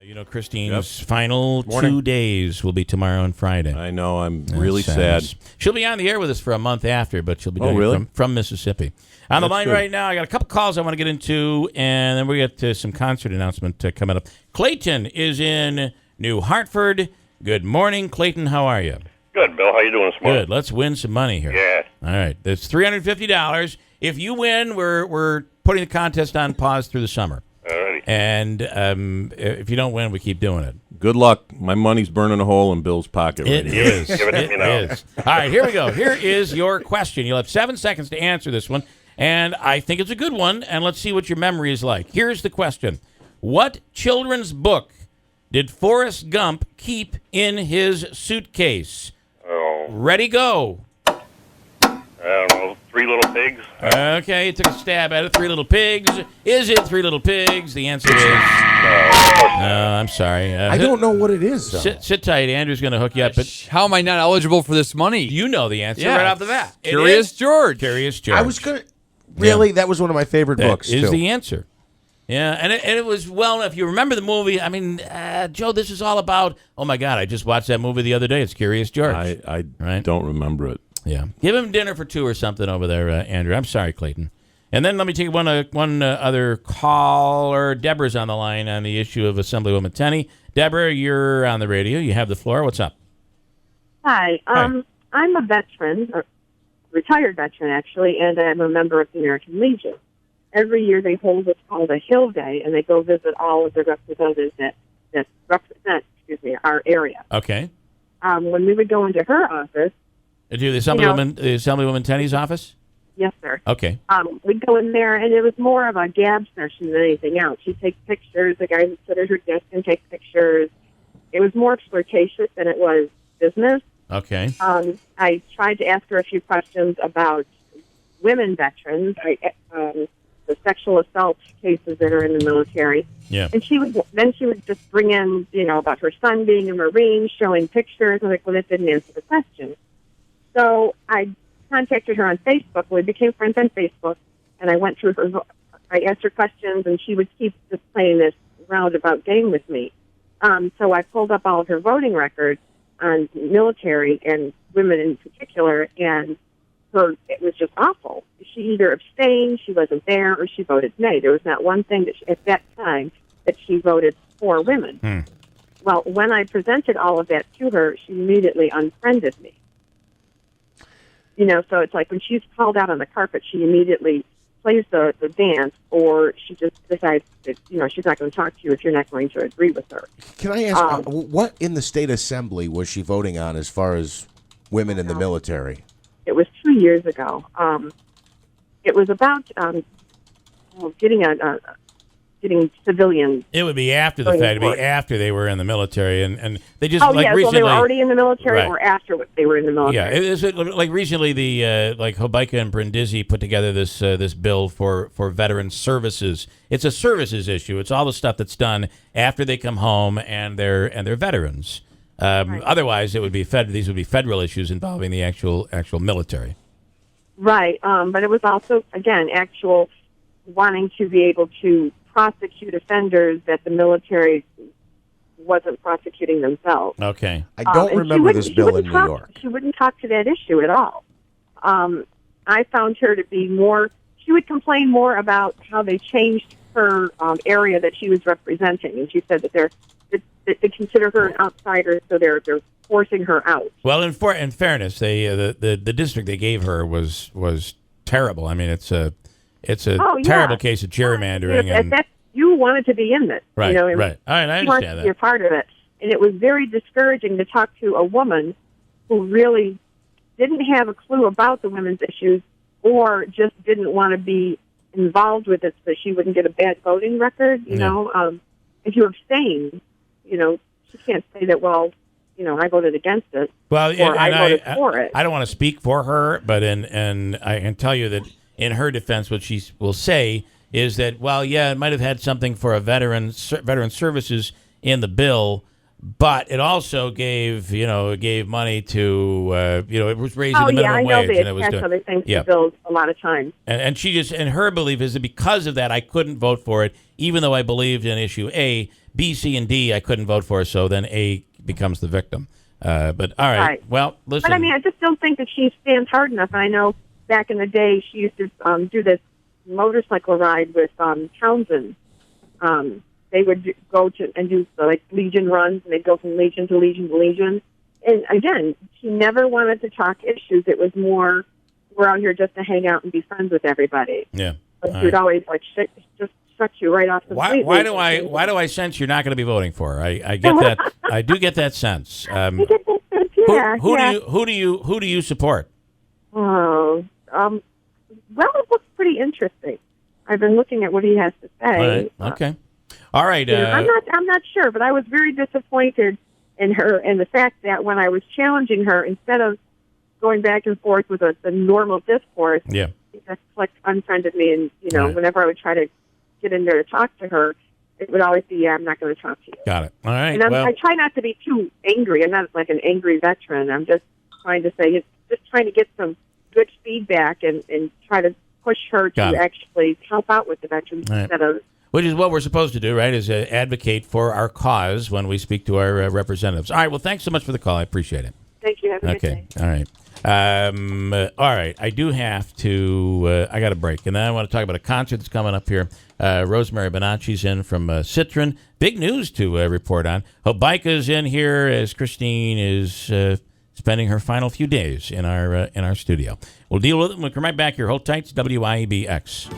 You know, Christine's final 2 days will be tomorrow and Friday. I know. I'm really sad. She'll be on the air with us for a month after, but she'll be doing it from Mississippi. On the line right now, I got a couple calls I want to get into, and then we get some concert announcement coming up. Clayton is in New Hartford. Good morning, Clayton. How are you? Good, Bill. How you doing this morning? Good. Let's win some money here. Yeah. All right. There's $350. If you win, we're putting the contest on pause through the summer. Alrighty. And if you don't win, we keep doing it. Good luck. My money's burning a hole in Bill's pocket right now. It is. Give it to me now. Is. All right, here we go. Here is your question. You'll have 7 seconds to answer this one, and I think it's a good one, and let's see what your memory is like. Here's the question. What children's book did Forrest Gump keep in his suitcase? Oh, Ready, go. I don't know. 3 Little Pigs? Okay, you took a stab at it. 3 Little Pigs. Is it 3 Little Pigs? The answer is... No, I'm sorry. I don't know what it is, though. Sit tight. Andrew's going to hook you up. But how am I not eligible for this money? you know the answer right off the bat. Curious George. Curious George. I was going to... Really? That was one of my favorite books, Is too. the answer. Yeah, and it was, well, if you remember the movie, I mean, Joe, this is all about, oh, my God, I just watched that movie the other day. It's Curious George. I Right? don't remember it. Yeah. Give him dinner for 2 or something over there, Andrew. I'm sorry, Clayton. And then let me take one other caller. Deborah's on the line on the issue of Assemblywoman Tenney. Deborah, you're on the radio. You have the floor. What's up? Hi. I'm a veteran, a retired veteran, actually, and I'm a member of the American Legion. Every year they hold what's called a Hill Day, and they go visit all of the representatives that represent, our area. Okay. When we would go into her office... Do the Assemblywoman Tenney's office? Yes, sir. Okay. We'd go in there, and it was more of a gab session than anything else. She'd take pictures. The guys would sit at her desk and take pictures. It was more flirtatious than it was business. Okay. I tried to ask her a few questions about women veterans, the sexual assault cases that are in the military. Yeah. And she would just bring in, about her son being a Marine, showing pictures. I'm like, well, that didn't answer the question. So I contacted her on Facebook. We became friends on Facebook, and I went through her. I asked her questions, and she would keep just playing this roundabout game with me. So I pulled up all of her voting records on military and women in particular, and it was just awful. She either abstained, she wasn't there, or she voted nay. There was not one thing at that time that she voted for women. Well, when I presented all of that to her, she immediately unfriended me. So it's like when she's called out on the carpet, she immediately plays the dance, or she just decides that, she's not going to talk to you if you're not going to agree with her. Can I ask, what in the state assembly was she voting on as far as women in the military? It was 2 years ago. It was about getting civilians. It would be after the fact. It would be after they were in the military, and they just recently. So they were already in the military, or after they were in the military. Yeah, it was like recently. The Hobeika and Brindisi put together this bill for veteran services. It's a services issue. It's all the stuff that's done after they come home and they're veterans. Right. Otherwise, it would be these would be federal issues involving the actual military. Right, but it was also actual wanting to be able to prosecute offenders that the military wasn't prosecuting themselves. Okay. I don't remember this bill in New York. She wouldn't talk to that issue at all. I found her to be more... She would complain more about how they changed her area that she was representing, and she said that they consider her an outsider, so they're forcing her out. Well, in fairness, the district they gave her was terrible. I mean, it's a terrible case of gerrymandering. You wanted to be in this. Right, right. All right, I understand that. You're part of it. And it was very discouraging to talk to a woman who really didn't have a clue about the women's issues, or just didn't want to be involved with it so she wouldn't get a bad voting record. If you abstain, she can't say that, I voted against it. Well, or I voted for it. I don't want to speak for her, but and I can tell you that in her defense, what she will say is that, it might have had something for a veteran services in the bill, But it also gave money to it was raising Oh the yeah, minimum I know wage, they and it was attach doing other things yeah. to bills a lot of times. And she just, and her belief is that because of that, I couldn't vote for it, even though I believed in issue A, B, C, and D, I couldn't vote for. So then A becomes the victim. But all right. Well, listen. But I mean, I just don't think that she stands hard enough. And I know back in the day, she used to do this motorcycle ride with Townsend. They would go to and do like Legion runs, and they'd go from Legion to Legion to Legion. And again, she never wanted to talk issues. It was more, we're out here just to hang out and be friends with everybody. Yeah. But she would always like just shut you right off the street. Why do I sense you're not going to be voting for her? I get that. I do get that sense. I get that sense, yeah. Who do you support? Oh, well, it looks pretty interesting. I've been looking at what he has to say. All right. Okay. All right. I'm not sure, but I was very disappointed in her and the fact that when I was challenging her, instead of going back and forth with the normal discourse, yeah, she just unfriended me. And whenever I would try to get in there to talk to her, it would always be, "Yeah, I'm not going to talk to you." Got it. All right. And I try not to be too angry. I'm not like an angry veteran. I'm just trying to say, just trying to get some good feedback and try to push her to actually help out with the veterans instead of. Which is what we're supposed to do, right, is advocate for our cause when we speak to our representatives. All right, well, thanks so much for the call. I appreciate it. Thank you. Have a good day. All right. All right, I do have to, I got a break, and then I want to talk about a concert that's coming up here. Rosemary Bonacci's in from Citron. Big news to report on. Hobica's in here as Christine is spending her final few days in our studio. We'll deal with it when we come right back here. Hold tight. It's WIBX.